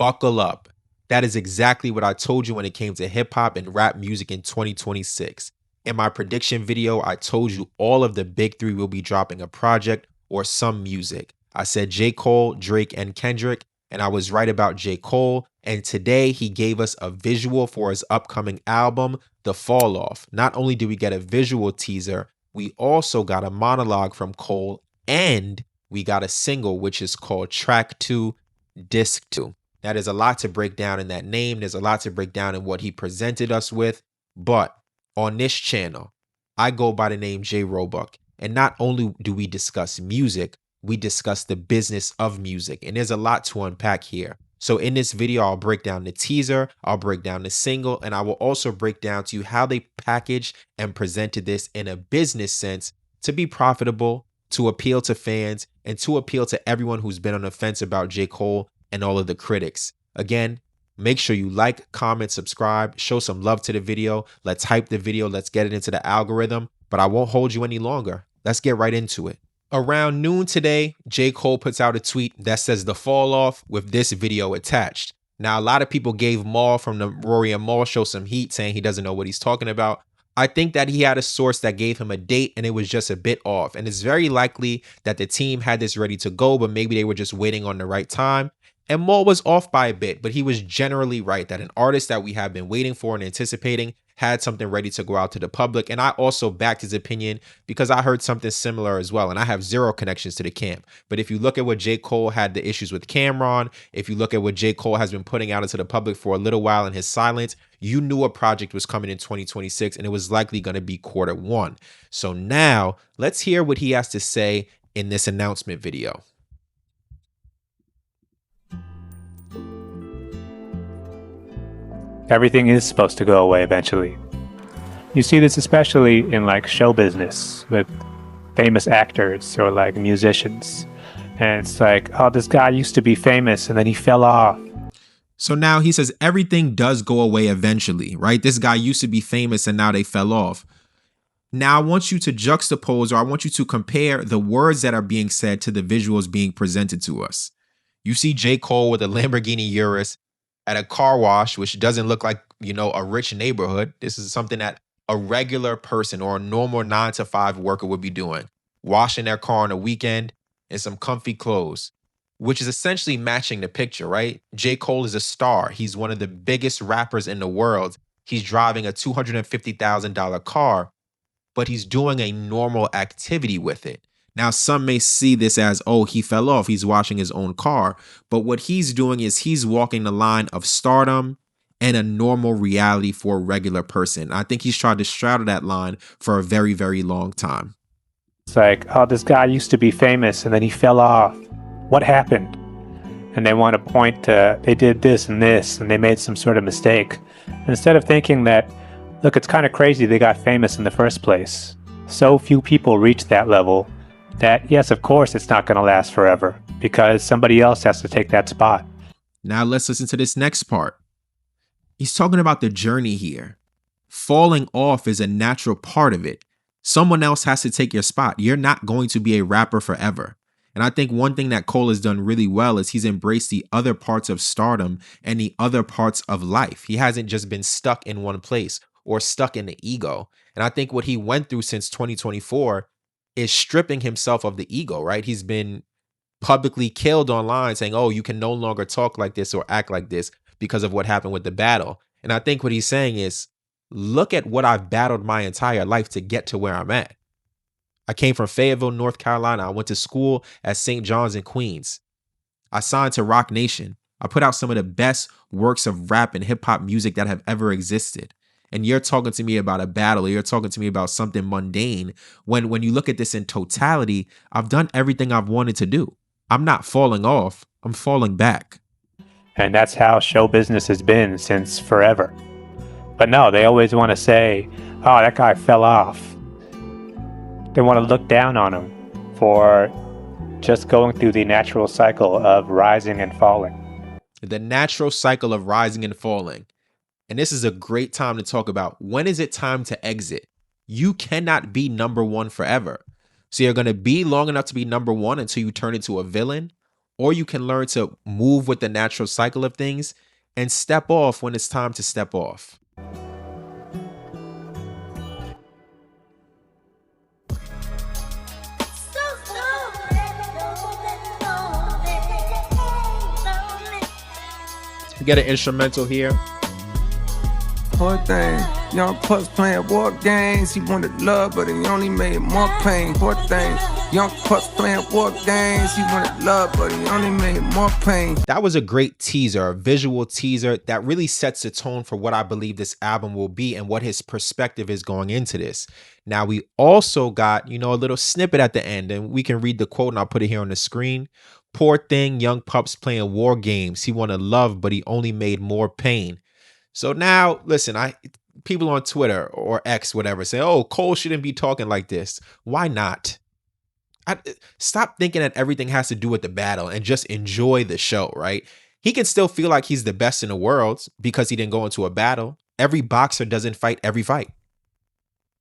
Buckle up. That is exactly what I told you when it came to hip hop and rap music in 2026. In my prediction video, I told you all of the big three will be dropping a project or some music. I said J. Cole, Drake, and Kendrick, and I was right about J. Cole. And today he gave us a visual for his upcoming album, The Falloff. Not only did we get a visual teaser, we also got a monologue from Cole, and we got a single, which is called Track 2, Disc 2. Now, there's a lot to break down in that name. There's a lot to break down in what he presented us with. But on this channel, I go by the name J Roebuck. And not only do we discuss music, we discuss the business of music. And there's a lot to unpack here. So in this video, I'll break down the teaser, I'll break down the single, and I will also break down to you how they packaged and presented this in a business sense to be profitable, to appeal to fans, and to appeal to everyone who's been on the fence about J. Cole and all of the critics. Again, make sure you like, comment, subscribe, show some love to the video. Let's hype the video. Let's get it into the algorithm, but I won't hold you any longer. Let's get right into it. Around noon today, J. Cole puts out a tweet that says The Falloff with this video attached. Now, a lot of people gave Maul from the Rory and Maul show some heat saying he doesn't know what he's talking about. I think that he had a source that gave him a date and it was just a bit off. And it's very likely that the team had this ready to go, but maybe they were just waiting on the right time. And Maul was off by a bit, but he was generally right that an artist that we have been waiting for and anticipating had something ready to go out to the public. And I also backed his opinion because I heard something similar as well. And I have zero connections to the camp. But if you look at what J. Cole had the issues with Cameron, if you look at what J. Cole has been putting out into the public for a little while in his silence, you knew a project was coming in 2026 and it was likely going to be Q1. So now let's hear what he has to say in this announcement video. Everything is supposed to go away eventually. You see this especially in like show business with famous actors or like musicians. And it's like, oh, this guy used to be famous and then he fell off. So now he says everything does go away eventually, right? This guy used to be famous and now they fell off. Now I want you to juxtapose, or I want you to compare the words that are being said to the visuals being presented to us. You see J. Cole with a Lamborghini Urus at a car wash, which doesn't look like, you know, a rich neighborhood. This is something that a regular person or a normal 9-to-5 worker would be doing, washing their car on a weekend in some comfy clothes, which is essentially matching the picture, right? J. Cole is a star. He's one of the biggest rappers in the world. He's driving a $250,000 car, but he's doing a normal activity with it. Now, some may see this as, oh, he fell off. He's washing his own car. But what he's doing is he's walking the line of stardom and a normal reality for a regular person. I think he's tried to straddle that line for a very, very long time. It's like, oh, this guy used to be famous and then he fell off. What happened? And they want to point to, they did this and they made some sort of mistake. And instead of thinking that, look, it's kind of crazy they got famous in the first place. So few people reach that level that, yes, of course, it's not going to last forever because somebody else has to take that spot. Now let's listen to this next part. He's talking about the journey here. Falling off is a natural part of it. Someone else has to take your spot. You're not going to be a rapper forever. And I think one thing that Cole has done really well is he's embraced the other parts of stardom and the other parts of life. He hasn't just been stuck in one place or stuck in the ego. And I think what he went through since 2024 is stripping himself of the ego, right? He's been publicly killed online saying, oh, you can no longer talk like this or act like this because of what happened with the battle. And I think what he's saying is, look at what I've battled my entire life to get to where I'm at. I came from Fayetteville, North Carolina. I went to school at St. John's in Queens. I signed to Rock Nation. I put out some of the best works of rap and hip hop music that have ever existed. And you're talking to me about a battle, or you're talking to me about something mundane. When you look at this in totality, I've done everything I've wanted to do. I'm not falling off. I'm falling back. And that's how show business has been since forever. But no, they always want to say, oh, that guy fell off. They want to look down on him for just going through the natural cycle of rising and falling. The natural cycle of rising and falling. And this is a great time to talk about, when is it time to exit? You cannot be number one forever. So you're going to be long enough to be number one until you turn into a villain, or you can learn to move with the natural cycle of things and step off when it's time to step off. We get an instrumental here. Poor thing, young pups playing war games. He wanted love, but he only made more pain. Poor thing, young pups playing war games. He wanted love, but he only made more pain. That was a great teaser, a visual teaser that really sets the tone for what I believe this album will be and what his perspective is going into this. Now, we also got, a little snippet at the end, and we can read the quote, and I'll put it here on the screen. Poor thing, young pups playing war games. He wanted love, but he only made more pain. So now, listen, people on Twitter or X, whatever, say, oh, Cole shouldn't be talking like this. Why not? Stop thinking that everything has to do with the battle and just enjoy the show, right? He can still feel like he's the best in the world because he didn't go into a battle. Every boxer doesn't fight every fight.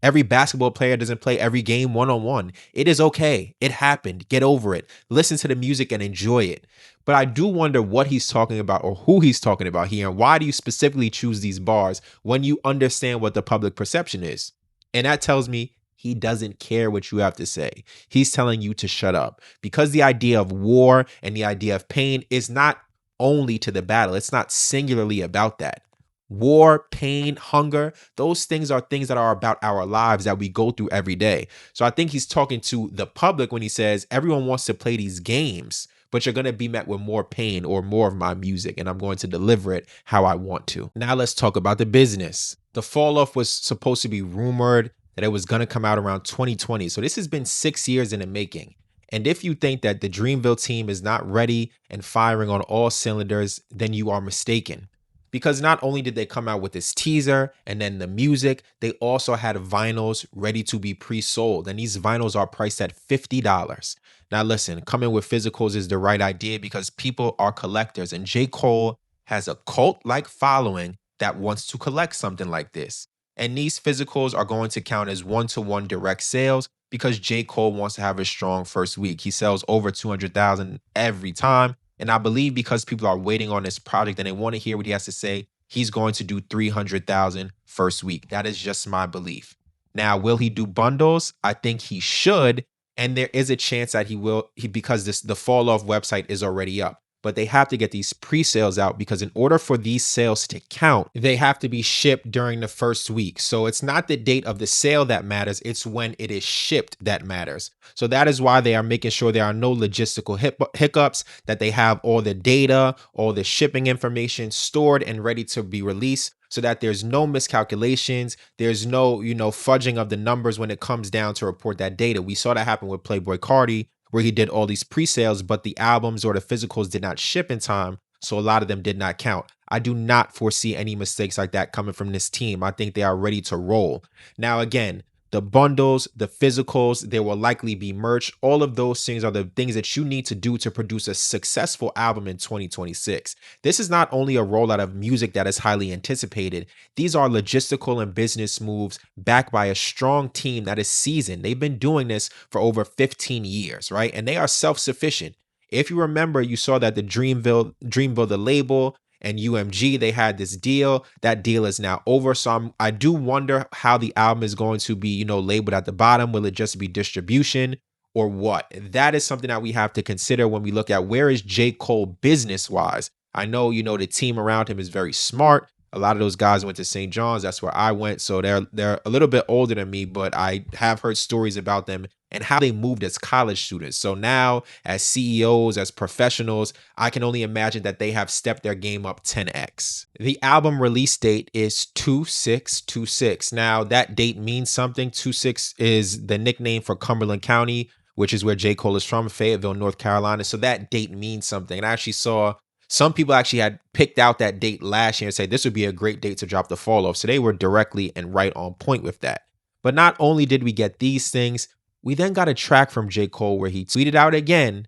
Every basketball player doesn't play every game one-on-one. It is okay. It happened. Get over it. Listen to the music and enjoy it. But I do wonder what he's talking about or who he's talking about here. And why do you specifically choose these bars when you understand what the public perception is? And that tells me he doesn't care what you have to say. He's telling you to shut up because the idea of war and the idea of pain is not only to the battle. It's not singularly about that. War, pain, hunger, those things are things that are about our lives that we go through every day. So I think he's talking to the public when he says everyone wants to play these games, but you're going to be met with more pain or more of my music, and I'm going to deliver it how I want to. Now let's talk about the business. The Falloff was supposed to be rumored that it was going to come out around 2020. So this has been 6 years in the making. And if you think that the Dreamville team is not ready and firing on all cylinders, then you are mistaken. Because not only did they come out with this teaser and then the music, they also had vinyls ready to be pre-sold. And these vinyls are priced at $50. Now listen, coming with physicals is the right idea because people are collectors. And J. Cole has a cult-like following that wants to collect something like this. And these physicals are going to count as one-to-one direct sales because J. Cole wants to have a strong first week. He sells over 200,000 every time. And I believe because people are waiting on this project and they want to hear what he has to say, he's going to do 300,000 first week. That is just my belief. Now, will he do bundles? I think he should. And there is a chance that he will, because the Falloff website is already up. But they have to get these pre-sales out because in order for these sales to count, they have to be shipped during the first week. So it's not the date of the sale that matters. It's when it is shipped that matters. So that is why they are making sure there are no logistical hiccups, that they have all the data, all the shipping information stored and ready to be released so that there's no miscalculations. There's no, fudging of the numbers when it comes down to report that data. We saw that happen with Playboi Carti, where he did all these pre-sales, but the albums or the physicals did not ship in time, so a lot of them did not count. I do not foresee any mistakes like that coming from this team. I think they are ready to roll. Now, again, the bundles, the physicals, there will likely be merch. All of those things are the things that you need to do to produce a successful album in 2026. This is not only a rollout of music that is highly anticipated. These are logistical and business moves backed by a strong team that is seasoned. They've been doing this for over 15 years, right? And they are self-sufficient. If you remember, you saw that the Dreamville, the label, and UMG, they had this deal. That deal is now over. So I do wonder how the album is going to be, labeled at the bottom. Will it just be distribution or what? That is something that we have to consider when we look at where is J. Cole business-wise. I know, the team around him is very smart. A lot of those guys went to St. John's. That's where I went. So they're a little bit older than me, but I have heard stories about them and how they moved as college students. So now as CEOs, as professionals, I can only imagine that they have stepped their game up 10x. The album release date is 2/6/26. Now that date means something. 2/6 is the nickname for Cumberland County, which is where J. Cole is from, Fayetteville, North Carolina. So that date means something. And I actually saw some people actually had picked out that date last year and said this would be a great date to drop the Falloff. So they were directly and right on point with that. But not only did we get these things, we then got a track from J. Cole where he tweeted out again,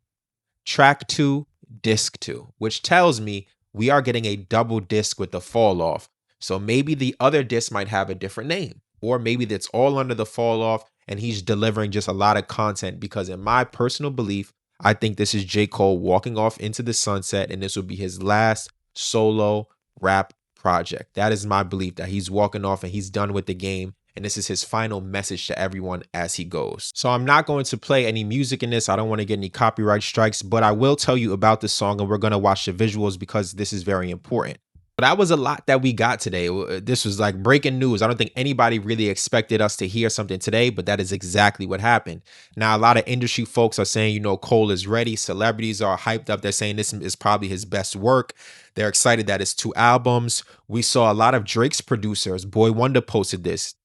track 2, disc 2, which tells me we are getting a double disc with the Falloff. So maybe the other disc might have a different name, or maybe that's all under the Falloff and he's delivering just a lot of content because in my personal belief, I think this is J. Cole walking off into the sunset, and this will be his last solo rap project. That is my belief, that he's walking off and he's done with the game. And this is his final message to everyone as he goes. So I'm not going to play any music in this. I don't want to get any copyright strikes, but I will tell you about the song, and we're going to watch the visuals because this is very important. But that was a lot that we got today. This was like breaking news. I don't think anybody really expected us to hear something today, but that is exactly what happened. Now, a lot of industry folks are saying, you know, Cole is ready. Celebrities are hyped up. They're saying this is probably his best work. They're excited that it's 2 albums. We saw a lot of Drake's producers. Boy Wonder posted this.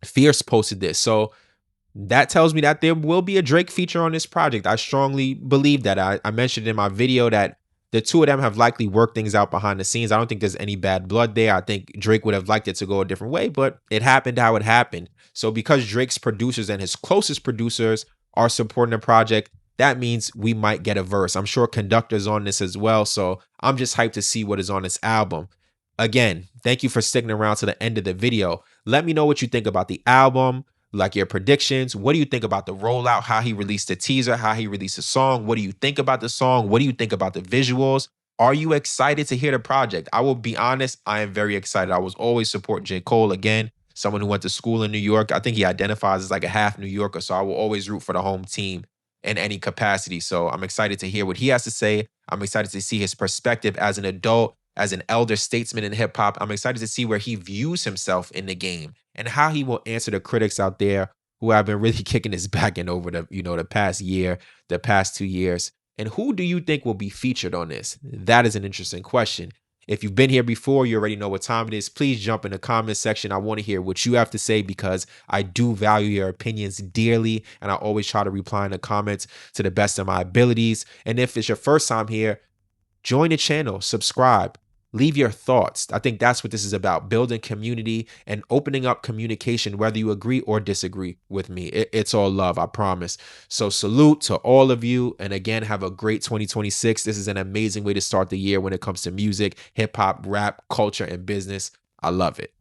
Fierce posted this. So that tells me that there will be a Drake feature on this project. I strongly believe that. I mentioned in my video that the two of them have likely worked things out behind the scenes. I don't think there's any bad blood there. I think Drake would have liked it to go a different way, but it happened how it happened. So because Drake's producers and his closest producers are supporting the project, that means we might get a verse. I'm sure Conductor's on this as well. So I'm just hyped to see what is on this album. Again, thank you for sticking around to the end of the video. Let me know what you think about the album, like your predictions. What do you think about the rollout, how he released the teaser, how he released the song? What do you think about the song? What do you think about the visuals? Are you excited to hear the project? I will be honest, I am very excited. I was always support J. Cole. Again, someone who went to school in New York. I think he identifies as like a half New Yorker, so I will always root for the home team in any capacity. So I'm excited to hear what he has to say. I'm excited to see his perspective as an adult, as an elder statesman in hip hop. I'm excited to see where he views himself in the game and how he will answer the critics out there who have been really kicking his back end over the past year, the past 2 years. And who do you think will be featured on this? That is an interesting question. If you've been here before, you already know what time it is. Please jump in the comment section. I want to hear what you have to say because I do value your opinions dearly, and I always try to reply in the comments to the best of my abilities. And if it's your first time here, join the channel, subscribe. Leave your thoughts. I think that's what this is about, building community and opening up communication, whether you agree or disagree with me. It's all love, I promise. So salute to all of you. And again, have a great 2026. This is an amazing way to start the year when it comes to music, hip hop, rap, culture, and business. I love it.